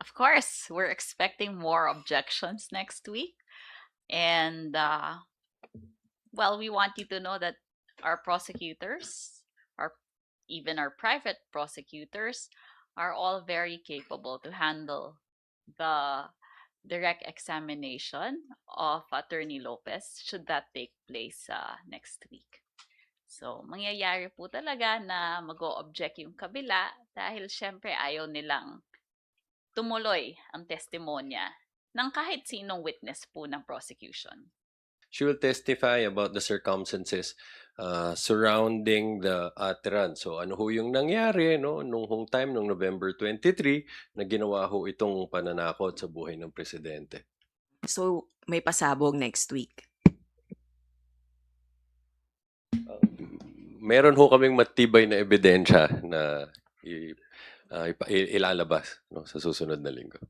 Of course, we're expecting more objections next week. And, well, we want you to know that our prosecutors, our even our private prosecutors, are all very capable to handle the direct examination of Attorney Lopez should that take place next week. So, mangyayari po talaga na mag-o-object yung kabila dahil syempre ayaw nilang tumuloy ang testimonya ng kahit sinong witness po ng prosecution. She will testify about the circumstances surrounding the utterance. So ano ho yung nangyari no, nung hong time, nung November 23, na ginawa ho itong pananakot sa buhay ng presidente. So, may pasabog next week. Meron ho kaming matibay na ebidensya na ilalabas no, sa susunod na linggo.